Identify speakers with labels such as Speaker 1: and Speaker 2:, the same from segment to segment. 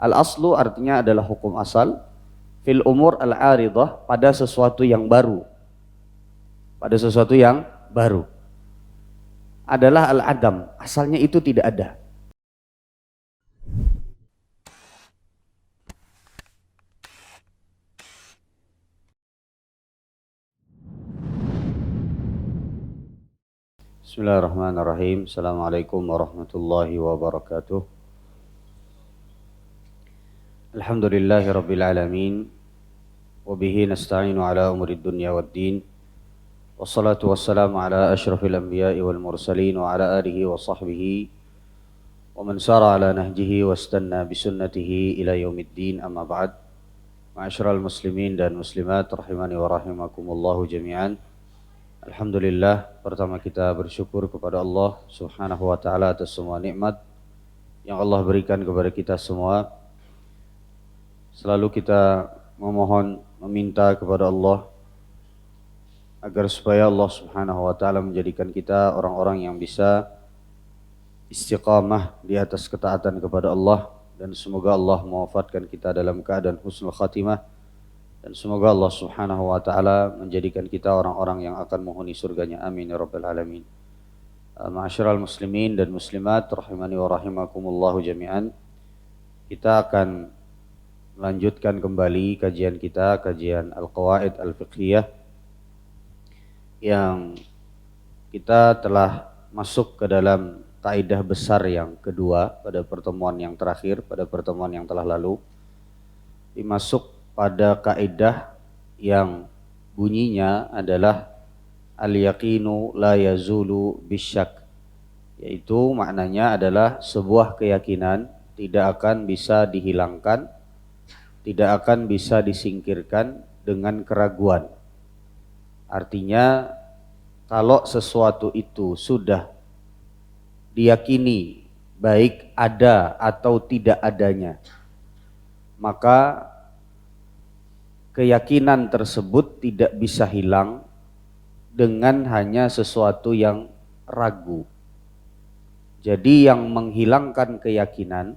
Speaker 1: Al-aslu artinya adalah hukum asal. Fil umur al-aridah, pada sesuatu yang baru. Pada sesuatu yang baru. Adalah al-adam, asalnya itu tidak ada. Bismillahirrahmanirrahim. Assalamualaikum warahmatullahi wabarakatuh. Alhamdulillahi rabbil alamin. Wabihi nasta'inu ala umurid dunya waddin. Wassalatu wassalamu ala ashrafil anbiya'i wal mursalin wa ala alihi wa sahbihi wa man sara ala nahjihi wastanna bisunnatihi ila yaumiddin, amma ba'd. Ma'asyiral muslimin dan muslimat rahimani wa rahimakumullahu jami'an. Alhamdulillah, pertama kita bersyukur kepada Allah Subhanahu wa taala atas semua nikmat yang Allah berikan kepada kita semua. Selalu kita memohon, meminta kepada Allah agar supaya Allah Subhanahu wa taala menjadikan kita orang-orang yang bisa istiqamah di atas ketaatan kepada Allah, dan semoga Allah mewafatkan kita dalam keadaan husnul khatimah. Dan semoga Allah Subhanahu wa taala menjadikan kita orang-orang yang akan menghuni surganya. Amin ya rabbal alamin. Ma'asyiral muslimin dan muslimat rahimani wa rahimakumullahu jami'an. Kita akan melanjutkan kembali kajian kita, kajian Al-Qawaid Al-Fiqhiyah, yang kita telah masuk ke dalam kaidah besar yang kedua pada pertemuan yang terakhir, pada pertemuan yang telah lalu. Dimasuk pada kaidah yang bunyinya adalah al-yaqinu la yazulu bisyak, yaitu maknanya adalah sebuah keyakinan tidak akan bisa dihilangkan, tidak akan bisa disingkirkan dengan keraguan. Artinya kalau sesuatu itu sudah diyakini baik ada atau tidak adanya, maka keyakinan tersebut tidak bisa hilang dengan hanya sesuatu yang ragu. Jadi yang menghilangkan keyakinan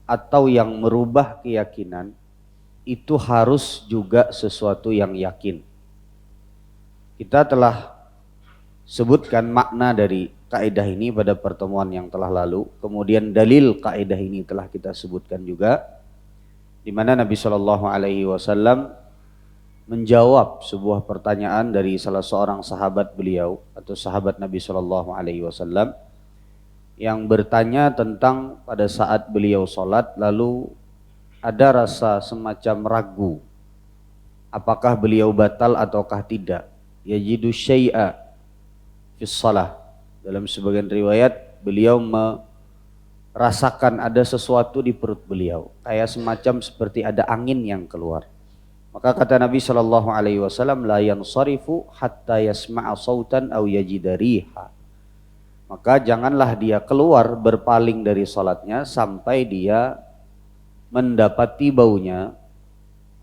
Speaker 1: atau yang merubah keyakinan itu harus juga sesuatu yang yakin. Kita telah sebutkan makna dari kaidah ini pada pertemuan yang telah lalu. Kemudian dalil kaidah ini telah kita sebutkan juga, di mana Nabi Shallallahu Alaihi Wasallam menjawab sebuah pertanyaan dari salah seorang sahabat beliau atau sahabat Nabi Shallallahu Alaihi Wasallam yang bertanya tentang pada saat beliau sholat lalu ada rasa semacam ragu, apakah beliau batal ataukah tidak. Yajidu syai'a fis shalah. Dalam sebagian riwayat beliau rasakan ada sesuatu di perut beliau, kayak semacam seperti ada angin yang keluar. Maka kata Nabi Shallallahu Alaihi Wasallam, la yansarifu hatta yasma'a sautan aw yajida riha. Maka janganlah dia keluar berpaling dari salatnya sampai dia mendapati baunya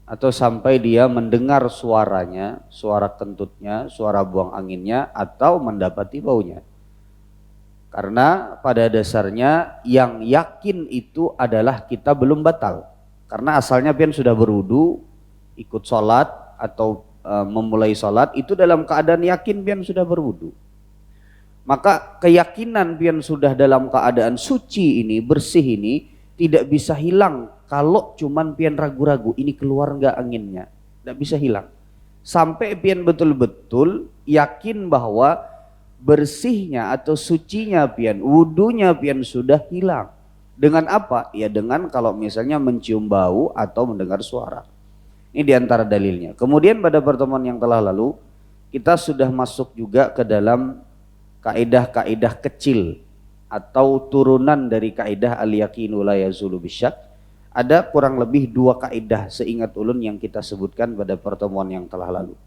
Speaker 1: atau sampai dia mendengar suaranya, suara kentutnya, suara buang anginnya, atau mendapati baunya. Karena pada dasarnya yang yakin itu adalah kita belum batal. Karena asalnya pian sudah berwudu, ikut sholat atau memulai sholat itu dalam keadaan yakin pian sudah berwudu. Maka keyakinan pian sudah dalam keadaan suci ini, bersih ini tidak bisa hilang kalau cuman pian ragu-ragu ini keluar enggak anginnya. Tidak bisa hilang. Sampai pian betul-betul yakin bahwa bersihnya atau sucinya pian, wudunya pian sudah hilang. Dengan apa? Ya dengan kalau misalnya mencium bau atau mendengar suara. Ini diantara dalilnya. Kemudian pada pertemuan yang telah lalu kita sudah masuk juga ke dalam kaidah-kaidah kecil atau turunan dari kaidah al-yaqinu la yazulu bisyak. Ada kurang lebih 2 kaidah seingat ulun yang kita sebutkan pada pertemuan yang telah lalu.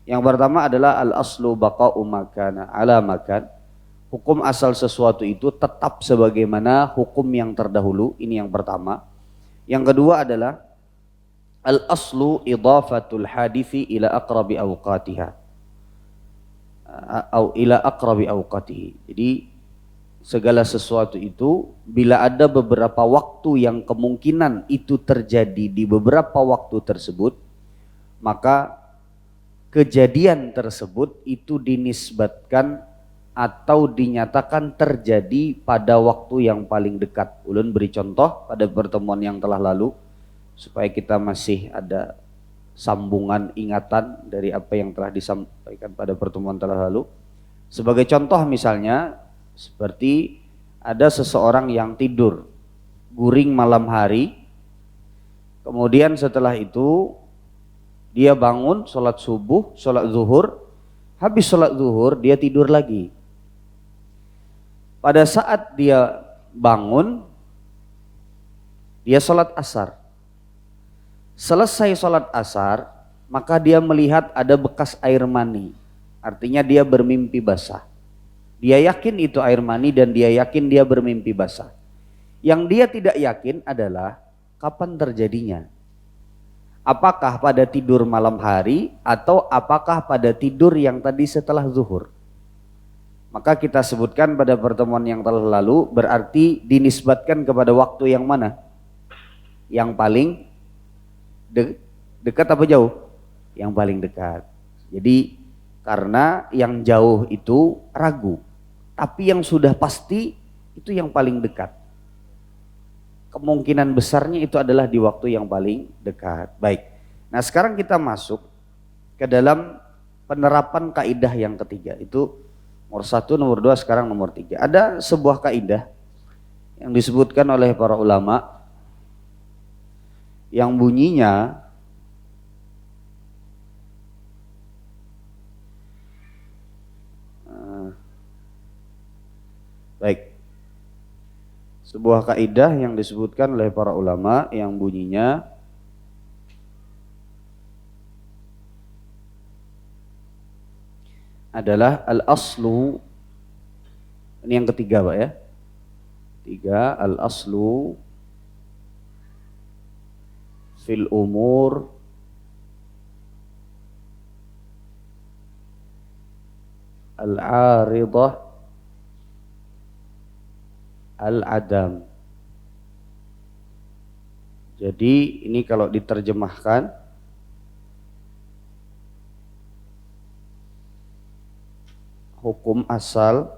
Speaker 1: Yang pertama adalah al-aslu baqa'u makana ala makan. Hukum asal sesuatu itu tetap sebagaimana hukum yang terdahulu. Ini yang pertama. Yang kedua adalah al-aslu idhafatul hadithi ila aqrabi awqatiha. Ila aqrabi awqatihi. Jadi segala sesuatu itu bila ada beberapa waktu yang kemungkinan itu terjadi di beberapa waktu tersebut, maka kejadian tersebut itu dinisbatkan atau dinyatakan terjadi pada waktu yang paling dekat. Ulun beri contoh pada pertemuan yang telah lalu supaya kita masih ada sambungan ingatan dari apa yang telah disampaikan pada pertemuan telah lalu. Sebagai contoh misalnya seperti ada seseorang yang tidur guring malam hari, kemudian setelah itu dia bangun sholat subuh, sholat zuhur, habis sholat zuhur dia tidur lagi. Pada saat dia bangun, dia sholat asar. Selesai sholat asar, maka dia melihat ada bekas air mani. Artinya dia bermimpi basah. Dia yakin itu air mani dan dia yakin dia bermimpi basah. Yang dia tidak yakin adalah kapan terjadinya. Apakah pada tidur malam hari atau apakah pada tidur yang tadi setelah zuhur. Maka kita sebutkan pada pertemuan yang telah lalu berarti dinisbatkan kepada waktu yang mana? Yang paling dekat apa jauh? Yang paling dekat. Jadi karena yang jauh itu ragu, tapi yang sudah pasti itu yang paling dekat. Kemungkinan besarnya itu adalah di waktu yang paling dekat. Baik. Nah, sekarang kita masuk ke dalam penerapan kaidah yang ketiga. Itu nomor 1, nomor 2, sekarang nomor 3. Ada sebuah kaidah yang disebutkan oleh para ulama yang bunyinya baik. Sebuah kaidah yang disebutkan oleh para ulama yang bunyinya adalah al-aslu. Ini yang ketiga Pak ya. 3, al-aslu fil umur al-aridah al-adam. Jadi ini kalau diterjemahkan hukum asal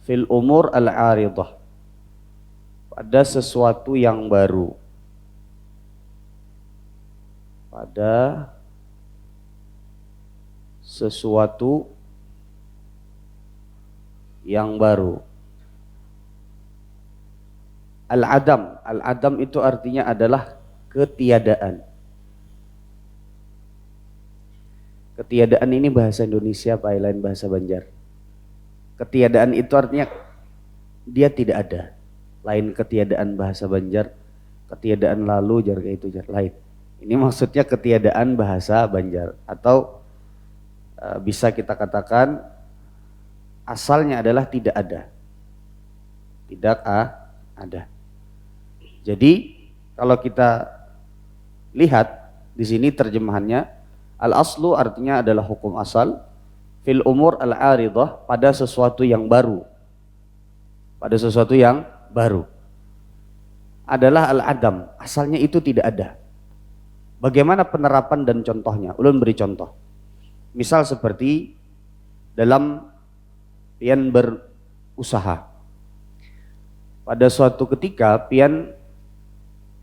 Speaker 1: fil umur al-aridah, pada sesuatu yang baru, pada sesuatu yang baru. Al-adam itu artinya adalah ketiadaan. Ketiadaan ini bahasa Indonesia apa lain bahasa Banjar? Ketiadaan itu artinya dia tidak ada. Lain ketiadaan bahasa Banjar, ketiadaan lalu jar kayak itu jar lain. Ini maksudnya ketiadaan bahasa Banjar, atau bisa kita katakan asalnya adalah tidak ada. Tidak ada. Jadi kalau kita lihat di sini terjemahannya, al-aslu artinya adalah hukum asal, fil umur al-aridah, pada sesuatu yang baru. Pada sesuatu yang baru. Adalah al-adam, asalnya itu tidak ada. Bagaimana penerapan dan contohnya? Ulun beri contoh. Misal seperti dalam pian berusaha. Pada suatu ketika pian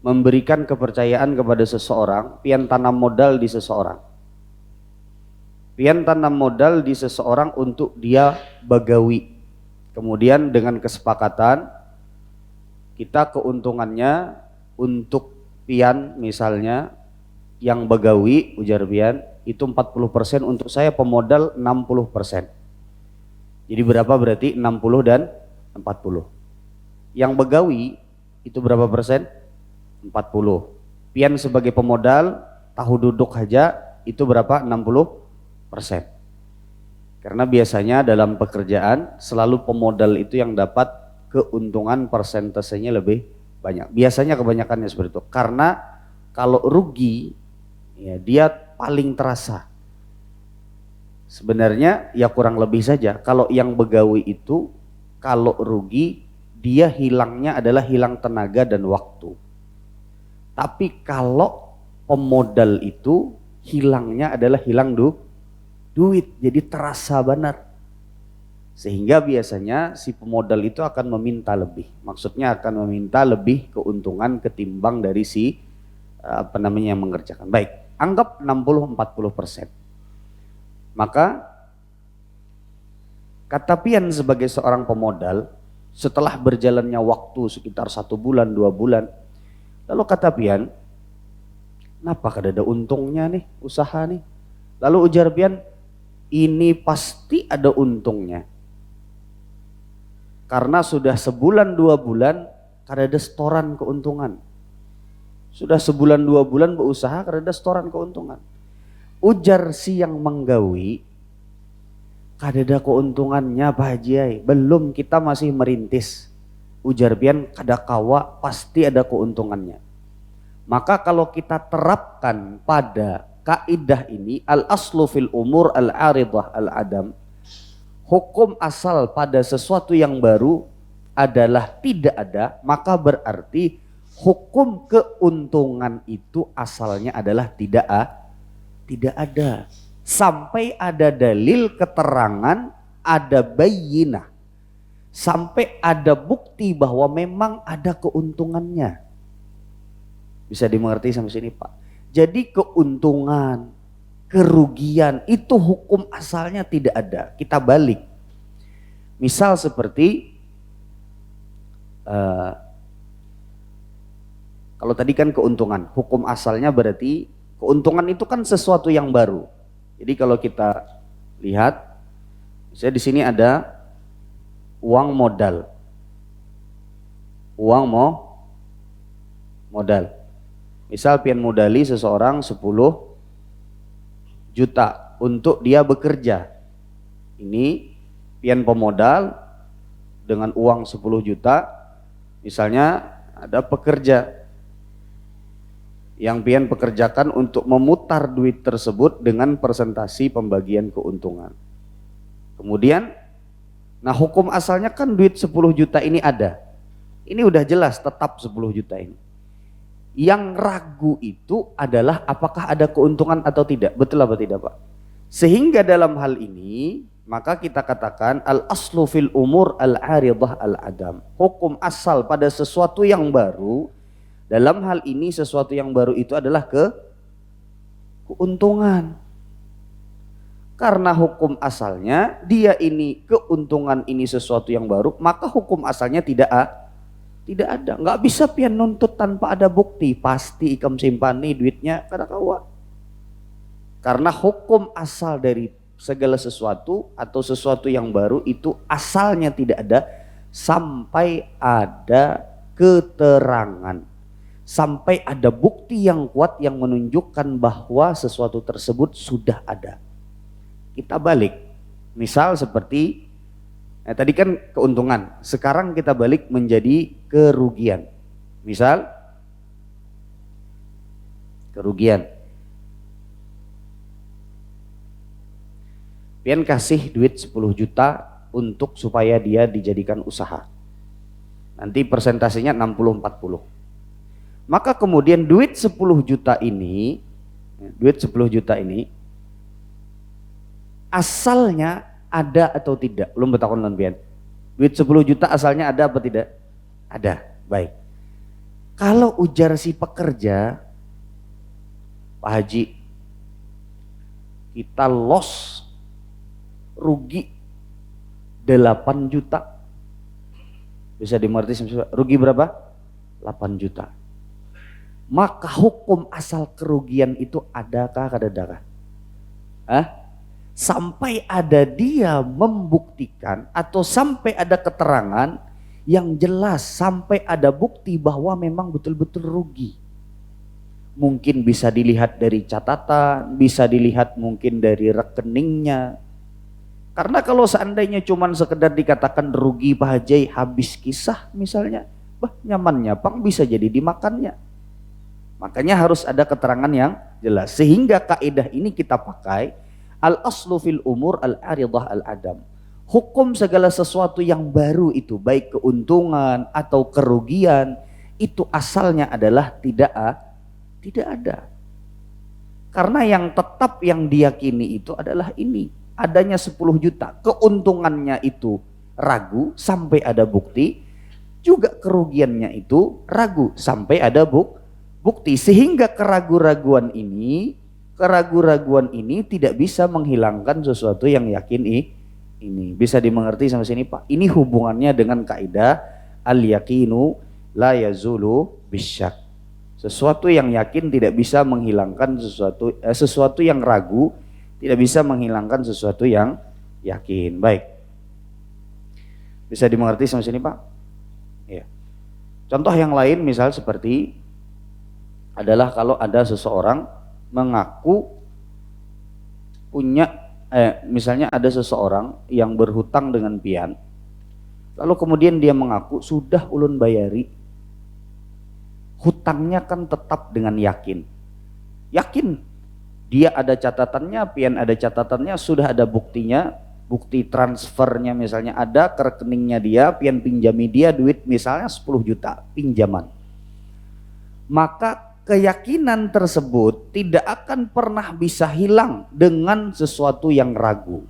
Speaker 1: memberikan kepercayaan kepada seseorang, pian tanam modal di seseorang. Pian tanam modal di seseorang untuk dia bagawi. Kemudian dengan kesepakatan kita keuntungannya untuk pian misalnya yang bagawi, ujar pian, itu 40%, untuk saya pemodal 60%. Jadi berapa berarti? 60 dan 40. Yang begawi itu berapa persen? 40. Pian sebagai pemodal, tahu duduk aja itu berapa? 60%. Karena biasanya dalam pekerjaan selalu pemodal itu yang dapat keuntungan persentasenya lebih banyak. Biasanya kebanyakannya seperti itu. Karena Kalau rugi, ya dia paling terasa. Sebenarnya ya kurang lebih saja. Kalau yang begawi itu, kalau rugi, dia hilangnya adalah hilang tenaga dan waktu. Tapi kalau pemodal itu, hilangnya adalah hilang duit. Jadi terasa benar. Sehingga biasanya si pemodal itu akan meminta lebih. Maksudnya akan meminta lebih keuntungan ketimbang dari si yang mengerjakan. Baik, anggap 60-40%. Maka kata Pian sebagai seorang pemodal, setelah berjalannya waktu sekitar 1 bulan, 2 bulan, lalu kata Pian, kenapa kada ada untungnya nih usaha nih? Lalu ujar Pian, ini pasti ada untungnya. Karena sudah sebulan 2 bulan kada ada setoran keuntungan. Sudah sebulan 2 bulan berusaha kada ada setoran keuntungan. Ujar si yang menggawi, kada ada keuntungannya Pak Haji, belum, kita masih merintis. Ujar Pian, kada kawa pasti ada keuntungannya. Maka kalau kita terapkan pada kaidah ini, al-aslu fil umur al-aridah al-adam, hukum asal pada sesuatu yang baru adalah tidak ada, maka berarti hukum keuntungan itu asalnya adalah tidak ada. Sampai ada dalil keterangan, ada bayyinah, sampai ada bukti bahwa memang ada keuntungannya. Bisa dimengerti sampai sini Pak? Jadi keuntungan, kerugian itu hukum asalnya tidak ada. Kita balik. Misal seperti kalau tadi kan keuntungan, hukum asalnya berarti keuntungan itu kan sesuatu yang baru. Jadi kalau kita lihat, misalnya di sini ada uang modal. Uang modal. Misal Pian modali seseorang 10 juta untuk dia bekerja. Ini Pian pemodal dengan uang 10 juta. Misalnya ada pekerja yang Pian pekerjakan untuk memutar duit tersebut dengan persentasi pembagian keuntungan. Kemudian, nah hukum asalnya kan duit 10 juta ini ada. Ini udah jelas tetap 10 juta ini. Yang ragu itu adalah apakah ada keuntungan atau tidak. Betul apa tidak Pak? Sehingga dalam hal ini, maka kita katakan al-aslu fil umur al-aridah al-adam. Hukum asal pada sesuatu yang baru, dalam hal ini sesuatu yang baru itu adalah keuntungan. Karena hukum asalnya dia ini keuntungan, ini sesuatu yang baru, maka hukum asalnya tidak ada. Nggak bisa Pian nuntut tanpa ada bukti. Pasti ikam simpani duitnya kada kawa. Karena hukum asal dari segala sesuatu atau sesuatu yang baru itu asalnya tidak ada sampai ada keterangan. Sampai ada bukti yang kuat yang menunjukkan bahwa sesuatu tersebut sudah ada. Kita balik, misal seperti tadi kan keuntungan, sekarang kita balik menjadi kerugian. Misal kerugian, Pian kasih duit 10 juta untuk supaya dia dijadikan usaha. Nanti persentasenya 60-40. Maka kemudian duit 10 juta ini asalnya ada atau tidak? Belum bertakon lan Pian. Duit 10 juta asalnya ada apa tidak? Ada. Baik. Kalau ujar si pekerja, Pak Haji, kita loss, rugi 8 juta. Bisa dimengerti rugi berapa? 8 juta. Maka hukum asal kerugian itu adakah kadadakah? Sampai ada dia membuktikan atau sampai ada keterangan yang jelas, sampai ada bukti bahwa memang betul-betul rugi. Mungkin bisa dilihat dari catatan, bisa dilihat mungkin dari rekeningnya. Karena kalau seandainya cuman sekedar dikatakan rugi Pak Haji habis kisah misalnya, nyamannya Pang bisa jadi dimakannya. Makanya harus ada keterangan yang jelas. Sehingga kaidah ini kita pakai al-aslu fil umur al-aridah al-adam. Hukum segala sesuatu yang baru itu, baik keuntungan atau kerugian, itu asalnya adalah tidak ada. Karena yang tetap yang diyakini itu adalah ini, adanya 10 juta. Keuntungannya itu ragu sampai ada bukti, juga kerugiannya itu ragu sampai ada bukti. Sehingga keraguan-raguan ini tidak bisa menghilangkan sesuatu yang yakin ini. Bisa dimengerti sampai sini Pak? Ini hubungannya dengan kaidah al-yaqinu la yazulu bisyak. Sesuatu yang yakin tidak bisa menghilangkan sesuatu yang ragu tidak bisa menghilangkan sesuatu yang yakin. Baik. Bisa dimengerti sampai sini Pak? Ya. Contoh yang lain misal seperti adalah kalau ada seseorang mengaku punya misalnya ada seseorang yang berhutang dengan pian, lalu kemudian dia mengaku sudah ulun bayari, hutangnya kan tetap dengan yakin dia ada catatannya, pian ada catatannya, sudah ada buktinya, bukti transfernya misalnya ada ke rekeningnya dia, pian pinjami dia duit misalnya 10 juta pinjaman, maka keyakinan tersebut tidak akan pernah bisa hilang dengan sesuatu yang ragu.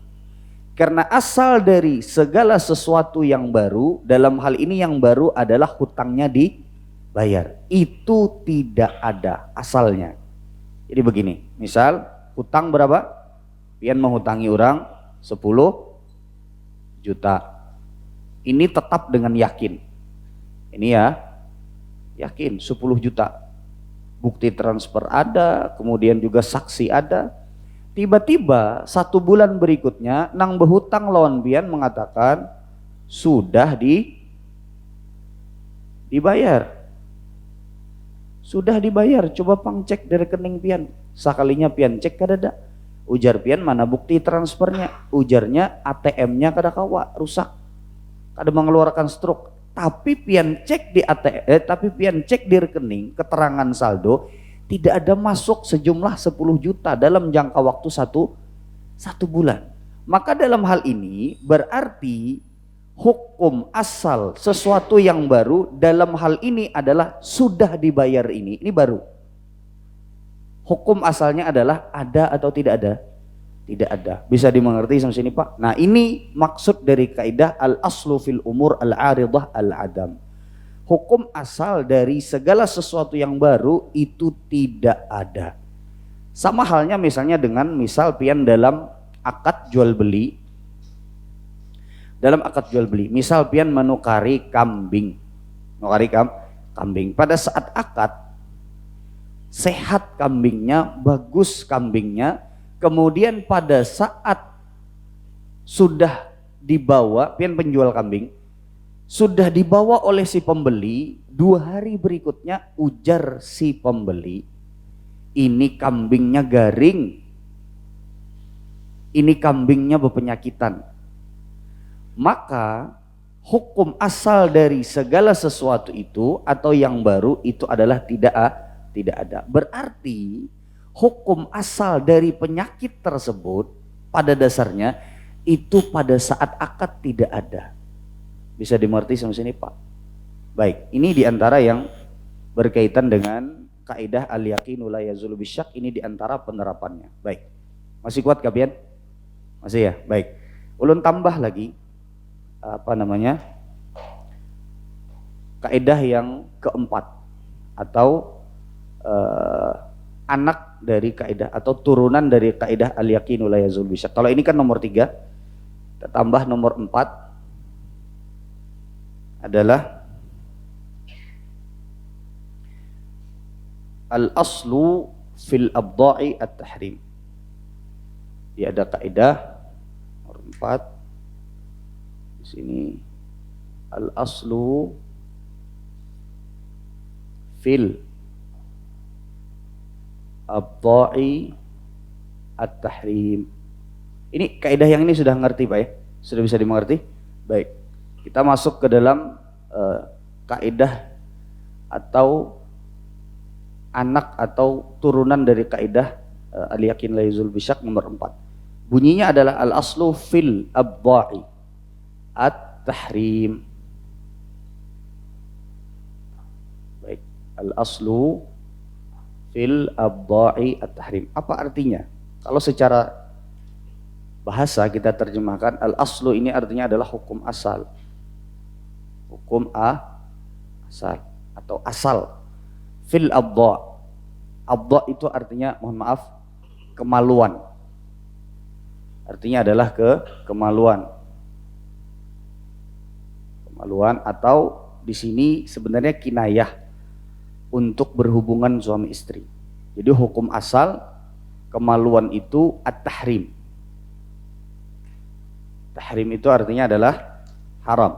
Speaker 1: Karena asal dari segala sesuatu yang baru, dalam hal ini yang baru adalah hutangnya dibayar. Itu tidak ada asalnya. Jadi begini, misal hutang berapa? Pian menghutangi orang 10 juta. Ini tetap dengan yakin. Ini ya, yakin 10 juta. Bukti transfer ada, kemudian juga saksi ada. Tiba-tiba 1 bulan berikutnya nang berhutang lawan pian mengatakan sudah dibayar. Sudah dibayar, coba pang cek dari rekening pian. Sakalinya pian cek kada. Ujar pian mana bukti transfernya? Ujarnya ATM-nya kada kawa, rusak. Kada mengeluarkan struk. Tapi pian cek di pian cek di rekening keterangan saldo tidak ada masuk sejumlah 10 juta dalam jangka waktu satu bulan. Maka dalam hal ini berarti hukum asal sesuatu yang baru dalam hal ini adalah sudah dibayar ini baru. Hukum asalnya adalah ada atau tidak ada? Tidak ada. Bisa dimengerti sampai sini Pak? Nah ini maksud dari kaidah al-aslu fil umur al-aridah al-adam. Hukum asal dari segala sesuatu yang baru itu tidak ada. Sama halnya misalnya dengan misal pian dalam akad jual beli. Dalam akad jual beli, misal pian menukari kambing. Kambing. Pada saat akad sehat kambingnya, bagus kambingnya. Kemudian pada saat sudah dibawa, pian penjual kambing, sudah dibawa oleh si pembeli, 2 hari berikutnya ujar si pembeli, ini kambingnya garing, ini kambingnya berpenyakitan. Maka hukum asal dari segala sesuatu itu atau yang baru itu adalah tidak ada. Berarti hukum asal dari penyakit tersebut pada dasarnya itu pada saat akad tidak ada. Bisa dimengerti sampai sini Pak? Baik, ini diantara yang berkaitan dengan kaidah al-yaqinu la yazulu bisyak, ini diantara penerapannya. Baik, masih kuat kalian? Masih ya? Baik, ulun tambah lagi kaidah yang keempat atau anak dari kaidah atau turunan dari kaidah al-yaqinu la yazul bisyak. Kalau ini kan nomor 3, kita tambah nomor 4 adalah al-aslu fil abda'i at-tahrim. Dia ada kaidah nomor 4 di sini, al-aslu fil abda'i at-tahrim. Ini kaidah yang ini sudah ngerti Pak ya? Sudah bisa dimengerti? Baik. Kita masuk ke dalam kaidah atau anak atau turunan dari kaidah al-yakin la yazul bisyak nomor 4. Bunyinya adalah al-aslu fil abda'i at-tahrim. Baik, al-aslu fil abda'i at-tahrim. Apa artinya? Kalau secara bahasa kita terjemahkan, al-aslu ini artinya adalah hukum asal. Hukum asal atau asal. Fil abda'. Abda' itu artinya, mohon maaf, kemaluan. Artinya adalah kemaluan. Kemaluan atau di sini sebenarnya kinayah untuk berhubungan suami istri. Jadi hukum asal kemaluan itu at-tahrim. Tahrim itu artinya adalah haram.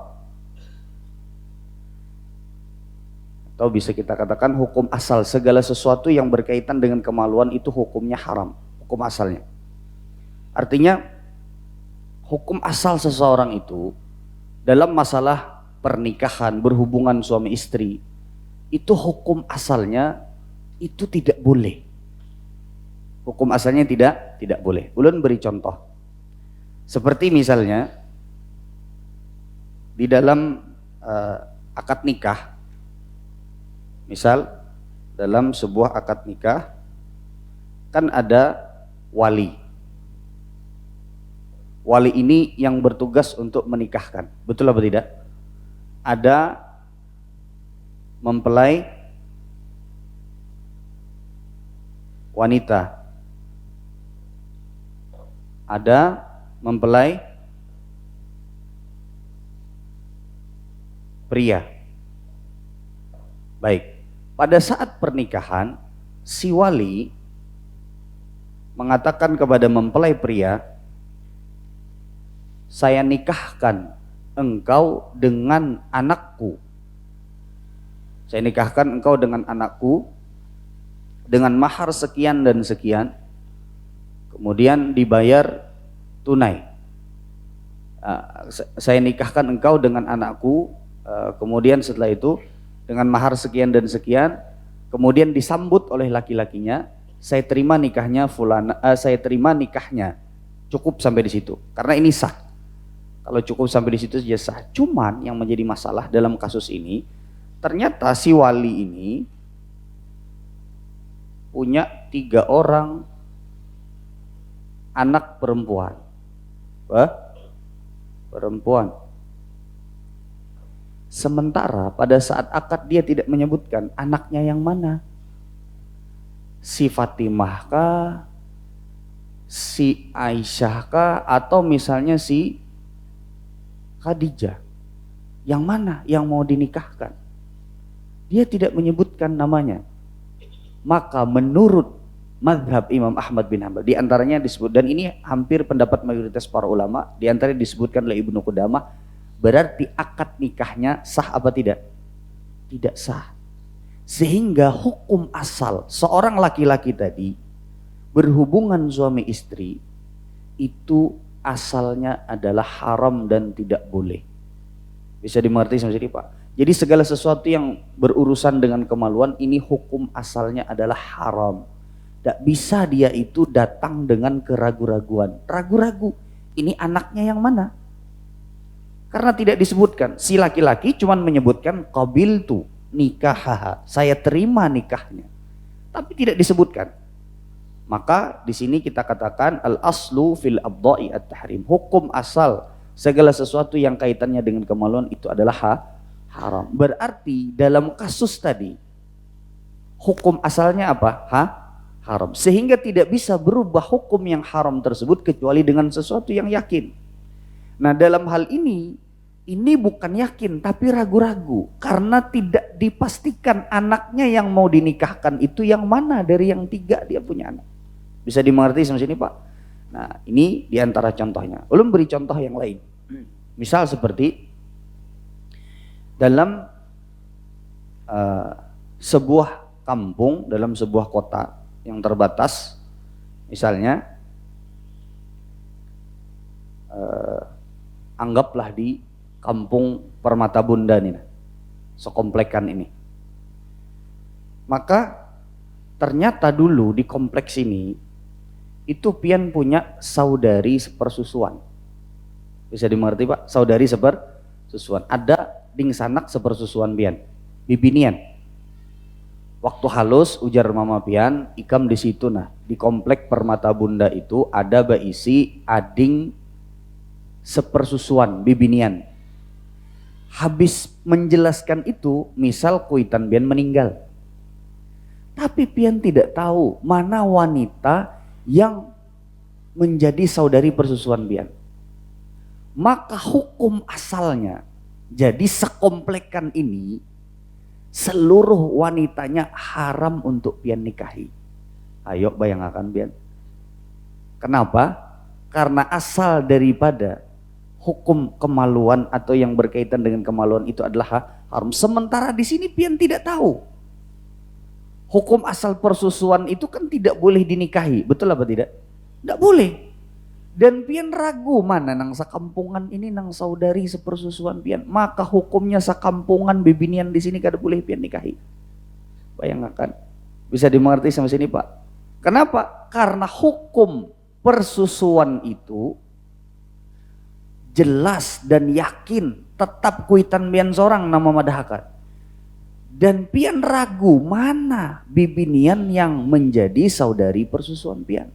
Speaker 1: Atau bisa kita katakan hukum asal, segala sesuatu yang berkaitan dengan kemaluan itu hukumnya haram, hukum asalnya. Artinya hukum asal seseorang itu dalam masalah pernikahan, berhubungan suami istri, itu hukum asalnya itu tidak boleh. Hukum asalnya tidak boleh. Ulun beri contoh. Seperti misalnya di dalam akad nikah. Misal dalam sebuah akad nikah kan ada wali. Wali ini yang bertugas untuk menikahkan. Betul apa tidak? Ada mempelai wanita. Ada mempelai pria. Baik. Pada saat pernikahan, si wali mengatakan kepada mempelai pria, saya nikahkan engkau dengan anakku. Saya nikahkan engkau dengan anakku dengan mahar sekian dan sekian, kemudian dibayar tunai. Saya nikahkan engkau dengan anakku, kemudian setelah itu dengan mahar sekian dan sekian, kemudian disambut oleh laki-lakinya, saya terima nikahnya fulana, saya terima nikahnya. Cukup sampai di situ, karena ini sah. Kalau cukup sampai di situ saja sah. Cuman yang menjadi masalah dalam kasus ini, ternyata si wali ini punya 3 orang anak perempuan. Perempuan. Sementara pada saat akad dia tidak menyebutkan anaknya yang mana. Si Fatimah kah, si Aisyah kah, atau misalnya si Khadijah. Yang mana yang mau dinikahkan? Dia tidak menyebutkan namanya. Maka menurut mazhab Imam Ahmad bin Hanbal, di antaranya disebut, dan ini hampir pendapat mayoritas para ulama, di antaranya disebutkan oleh Ibnu Qudamah, berarti akad nikahnya sah apa tidak? Tidak sah. Sehingga hukum asal seorang laki-laki tadi berhubungan suami istri itu asalnya adalah haram dan tidak boleh. Bisa dimengerti sama sini Pak? Jadi segala sesuatu yang berurusan dengan kemaluan ini hukum asalnya adalah haram. Tidak bisa dia itu datang dengan keraguan-raguan. Ragu-ragu, ini anaknya yang mana? Karena tidak disebutkan. Si laki-laki cuman menyebutkan qabiltu nikahaha, saya terima nikahnya. Tapi tidak disebutkan. Maka di sini kita katakan al-aslu fil abda'i at-tahrim. Hukum asal segala sesuatu yang kaitannya dengan kemaluan itu adalah haram. Berarti dalam kasus tadi hukum asalnya apa? Haram. Sehingga tidak bisa berubah hukum yang haram tersebut kecuali dengan sesuatu yang yakin. Nah, dalam hal ini bukan yakin tapi ragu-ragu karena tidak dipastikan anaknya yang mau dinikahkan itu yang mana dari yang 3 dia punya anak. Bisa dimengerti sampai sini Pak? Nah, ini diantara contohnya. Ulun beri contoh yang lain. Misal seperti dalam sebuah kampung, dalam sebuah kota yang terbatas, misalnya anggaplah di kampung Permata Bunda nih, sekomplekan ini. Maka ternyata dulu di kompleks ini itu pian punya saudari sepersusuan. Bisa dimengerti Pak? Saudari sepersusuan. Ada ding sanak sepersusuan pian, bibinian. Waktu halus ujar mama pian, ikam di situ. Nah, di komplek Permata Bunda itu ada baisi ading sepersusuan bibinian. Habis menjelaskan itu, misal kuitan pian meninggal. Tapi pian tidak tahu mana wanita yang menjadi saudari persusuan pian. Maka hukum asalnya, jadi sekomplekan ini seluruh wanitanya haram untuk pian nikahi. Ayo bayangkan pian. Kenapa? Karena asal daripada hukum kemaluan atau yang berkaitan dengan kemaluan itu adalah haram. Sementara di sini pian tidak tahu. Hukum asal persusuan itu kan tidak boleh dinikahi, betul apa tidak? Tidak boleh. Dan pian ragu mana nang sakampungan ini nang saudari sepersusuan pian, maka hukumnya sakampungan bibinian di sini kada boleh pian nikahi. Bayangkan, bisa dimengerti sampai sini Pak? Kenapa? Karena hukum persusuan itu jelas dan yakin tetap kuitan pian seorang nama madahakan. Dan pian ragu mana bibinian yang menjadi saudari persusuan pian.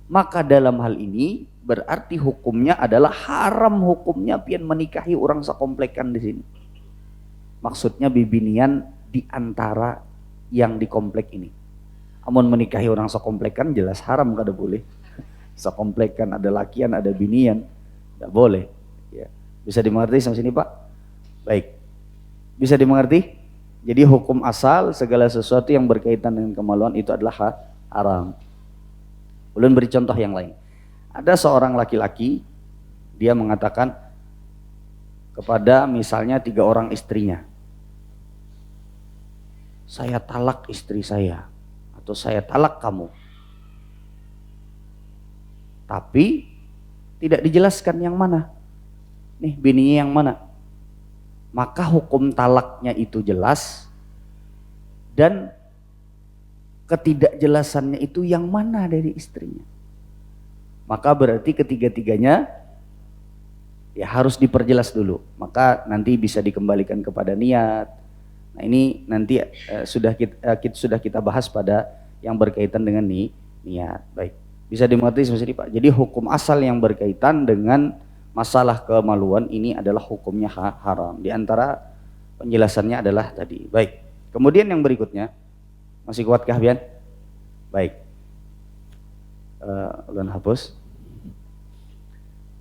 Speaker 1: Maka dalam hal ini berarti hukumnya adalah haram hukumnya pian menikahi orang sekomplekan di sini. Maksudnya bibinian di antara yang di komplek ini. Amun menikahi orang sekomplekan jelas haram kada boleh. Sekomplekan ada lakian ada binian, tidak boleh. Ya. Bisa dimengerti sampai sini Pak? Baik. Bisa dimengerti? Jadi hukum asal segala sesuatu yang berkaitan dengan kemaluan itu adalah haram. Ulun beri contoh yang lain. Ada seorang laki-laki, dia mengatakan kepada misalnya 3 orang istrinya, saya talak istri saya, atau saya talak kamu. Tapi tidak dijelaskan yang mana. Nih bininya yang mana. Maka hukum talaknya itu jelas dan ketidakjelasannya itu yang mana dari istrinya. Maka berarti ketiga-tiganya ya harus diperjelas dulu. Maka nanti bisa dikembalikan kepada niat. Nah ini nanti sudah kita bahas pada yang berkaitan dengan niat. Baik, bisa dimengerti seperti ini Pak. Jadi hukum asal yang berkaitan dengan masalah kemaluan ini adalah hukumnya haram. Di antara penjelasannya adalah tadi. Baik. Kemudian yang berikutnya, masih kuatkah pian? Baik. Ulun hapus.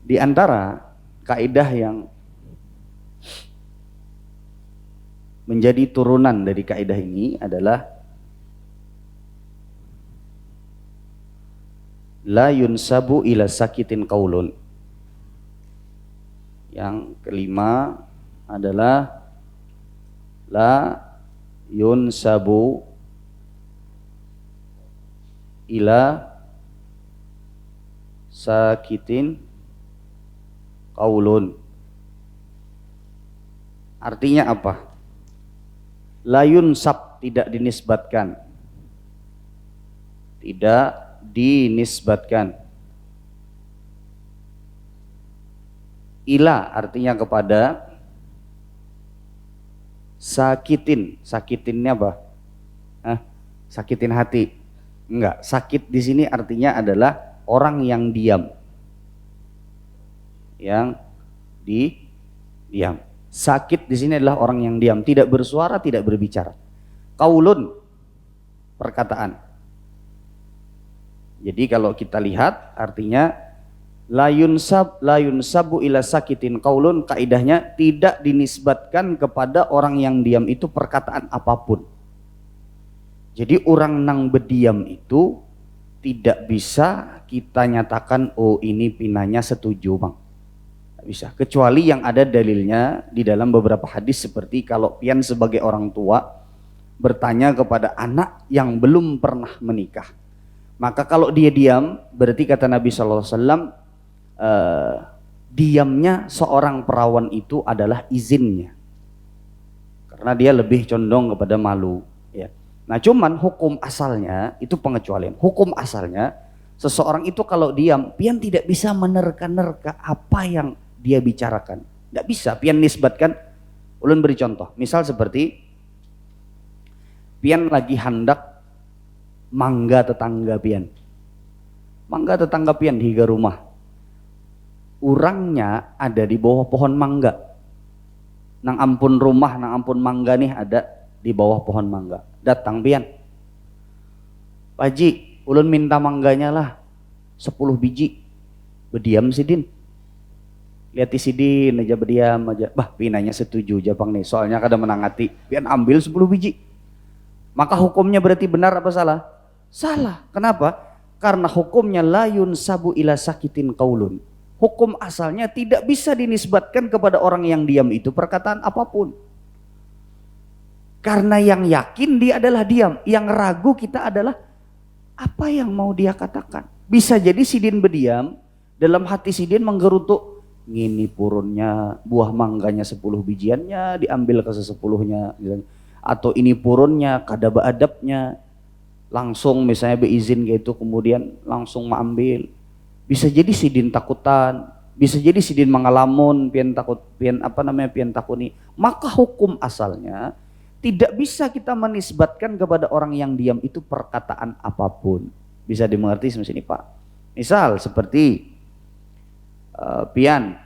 Speaker 1: Di antara kaidah yang menjadi turunan dari kaidah ini adalah la yunsabu ila sakitin qaulun. Yang kelima adalah la yunsabu ila sakitin qaulun. Artinya apa? La yunsab tidak dinisbatkan. Tidak dinisbatkan. Ila artinya kepada, sakitin, sakitinnya apa? Sakitin hati? Enggak, sakit di sini artinya adalah orang yang diam, diam. Sakit di sini adalah orang yang diam, tidak bersuara, tidak berbicara. Qaulun, perkataan. Jadi kalau kita lihat artinya la yunsabu ila sakitin qaulun, kaidahnya tidak dinisbatkan kepada orang yang diam itu perkataan apapun. Jadi orang nang berdiam itu tidak bisa kita nyatakan oh ini pinanya setuju Bang. Tidak bisa, kecuali yang ada dalilnya di dalam beberapa hadis, seperti kalau pian sebagai orang tua bertanya kepada anak yang belum pernah menikah, maka kalau dia diam berarti kata Nabi SAW, diamnya seorang perawan itu adalah izinnya, karena dia lebih condong kepada malu ya. Nah cuman hukum asalnya itu pengecualian. Hukum asalnya seseorang itu kalau diam, pian tidak bisa menerka-nerka apa yang dia bicarakan. Tidak bisa, pian nisbatkan. Ulun beri contoh, misal seperti pian lagi hendak mangga tetangga pian. Mangga tetangga pian di higa rumah. Orangnya ada di bawah pohon mangga. Nang ampun rumah, nang ampun mangga nih ada di bawah pohon mangga. Datang pian. Pak Haji, ulun minta mangganya lah 10 biji. Berdiam sidin. Lihat sidin aja berdiam aja. Bah, pinanya setuju Japang nih. Soalnya kada menangati. Pian ambil 10 biji. Maka hukumnya berarti benar apa salah? Salah. Kenapa? Karena hukumnya layun sabu ila sakitin qaulun. Hukum asalnya tidak bisa dinisbatkan kepada orang yang diam itu perkataan apapun. Karena yang yakin dia adalah diam, yang ragu kita adalah apa yang mau dia katakan. Bisa jadi sidin berdiam, dalam hati sidin menggerutu, ngini purunnya, buah mangganya 10 bijiannya diambil ke se-10-nya, atau ini purunnya, kada beadabnya, langsung misalnya beizin gitu, kemudian langsung mengambil. Bisa jadi sidin takutan, bisa jadi sidin mengalamun, pian takut, pian takuni. Maka hukum asalnya tidak bisa kita menisbatkan kepada orang yang diam itu perkataan apapun. Bisa dimengerti semacam ini Pak. Misal seperti pian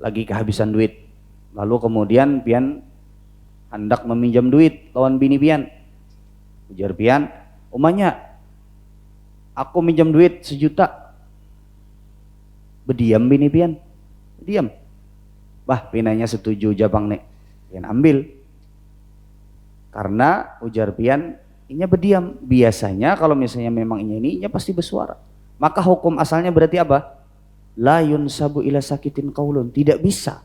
Speaker 1: lagi kehabisan duit, lalu kemudian pian hendak meminjam duit lawan bini pian. Ujar pian, umanya aku minjam duit 1 juta. Berdiam bini pian, diam. Bah, pinanya setuju Japang nek, pian ambil. Karena ujar pian, inya berdiam. Biasanya kalau misalnya memang inya pasti bersuara. Maka hukum asalnya berarti apa? La yunsabu ila sakitin qaulun. Tidak bisa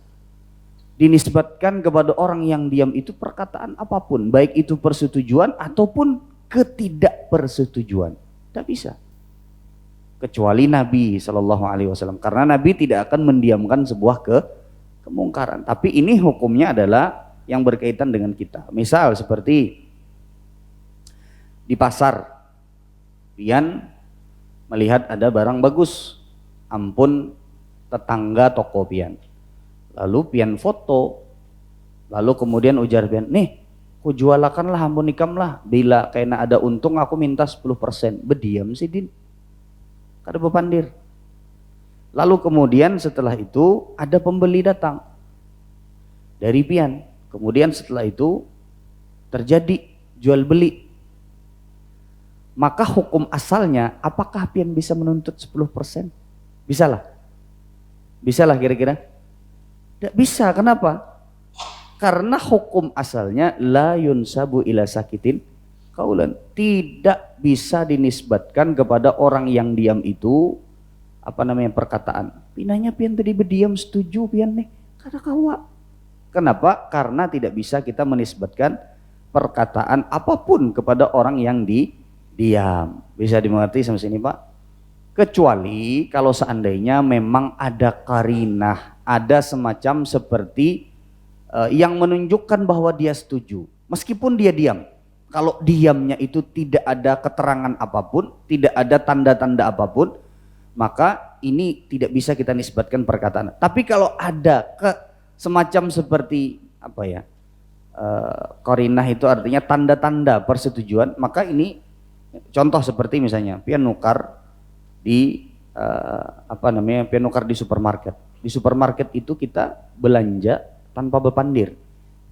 Speaker 1: dinisbatkan kepada orang yang diam itu perkataan apapun, baik itu persetujuan ataupun ketidakpersetujuan. Tidak bisa. Kecuali Nabi Shallallahu Alaihi Wasallam. Karena Nabi tidak akan mendiamkan sebuah kemungkaran. Tapi ini hukumnya adalah yang berkaitan dengan kita. Misal seperti di pasar, pian melihat ada barang bagus, ampun tetangga toko pian. Lalu pian foto, lalu kemudian ujar pian, nih ku jualakan lah, ampun ikam lah, bila kena ada untung aku minta 10%. Berdiam sih din, kada bepandir. Lalu kemudian setelah itu ada pembeli datang dari pian. Kemudian setelah itu terjadi jual beli. Maka hukum asalnya apakah pian bisa menuntut 10%? Bisalah. Bisalah kira-kira? Tidak bisa. Kenapa? Karena hukum asalnya la yunsabu ila sakitin qaulan. Tidak bisa dinisbatkan kepada orang yang diam itu perkataan. Pinanya pian tadi berdiam setuju pian nih. Kada kawa. Kenapa? Karena tidak bisa kita menisbatkan perkataan apapun kepada orang yang diam. Bisa dimengerti sampai sini Pak? Kecuali kalau seandainya memang ada karinah, ada semacam seperti yang menunjukkan bahwa dia setuju. Meskipun dia diam. Kalau diamnya itu tidak ada keterangan apapun, tidak ada tanda-tanda apapun, maka ini tidak bisa kita nisbatkan perkataan. Tapi kalau ada semacam seperti qarinah itu artinya tanda-tanda persetujuan, maka ini contoh seperti misalnya pian nukar di pian nukar di supermarket. Di supermarket itu kita belanja tanpa bepandir.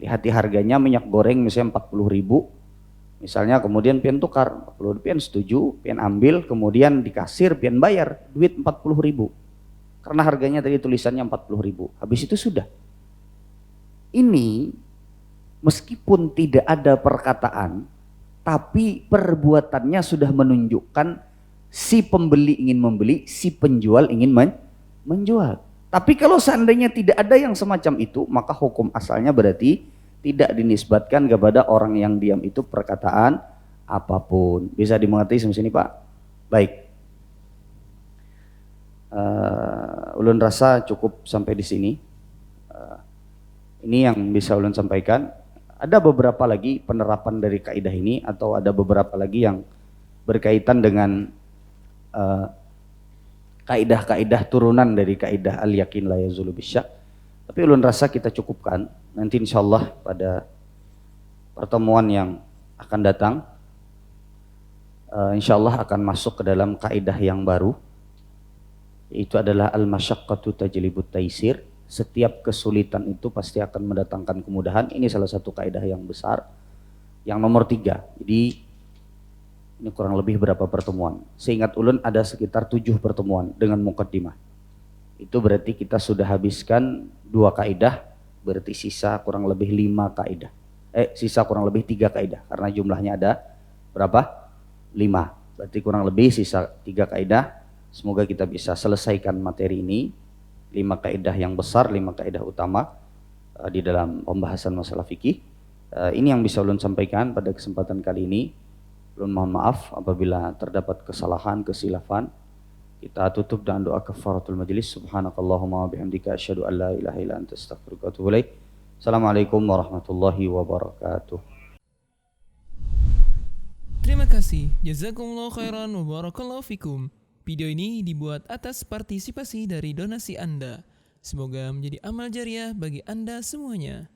Speaker 1: Lihat harganya minyak goreng misalnya 40.000, misalnya kemudian pian tukar 40, pian setuju, pian ambil, kemudian di kasir pian bayar duit 40.000 karena harganya tadi tulisannya 40.000. Habis itu sudah. Ini meskipun tidak ada perkataan, tapi perbuatannya sudah menunjukkan si pembeli ingin membeli, si penjual ingin menjual. Tapi kalau seandainya tidak ada yang semacam itu, maka hukum asalnya berarti tidak dinisbatkan kepada orang yang diam itu perkataan apapun. Bisa dimengerti sampai sini Pak? Baik. Ulun rasa cukup sampai di sini. Ini yang bisa ulun sampaikan. Ada beberapa lagi penerapan dari kaidah ini atau ada beberapa lagi yang berkaitan dengan kaidah-kaidah turunan dari kaidah al-yakin la yazulu bisyak. Tapi ulun rasa kita cukupkan. Nanti insyaallah pada pertemuan yang akan datang insyaallah akan masuk ke dalam kaidah yang baru, yaitu adalah al-masyaqqatu tajlibut taisir. Setiap kesulitan itu pasti akan mendatangkan kemudahan. Ini salah satu kaidah yang besar. Yang nomor 3. Jadi ini kurang lebih berapa pertemuan? Seingat ulun ada sekitar 7 pertemuan dengan muqaddimah. Itu berarti kita sudah habiskan 2 kaidah, berarti sisa kurang lebih 5 kaidah. Sisa kurang lebih 3 kaidah karena jumlahnya ada berapa? 5. Berarti kurang lebih sisa 3 kaidah. Semoga kita bisa selesaikan materi ini. 5 kaidah yang besar, 5 kaidah utama di dalam pembahasan masalah fikih. Ini yang bisa ulun sampaikan pada kesempatan kali ini. Ulun mohon maaf apabila terdapat kesalahan, kesilafan. Kita tutup dengan doa kafaratul majlis. Subhanakallahumma wa bihamdika asyhadu an la ilaha illa anta astaghfiruka wa atubu ilaik. Assalamualaikum warahmatullahi wabarakatuh.
Speaker 2: Terima kasih. Jazakumullah khairan wa barakallahu fikum. Video ini dibuat atas partisipasi dari donasi Anda. Semoga menjadi amal jariah bagi Anda semuanya.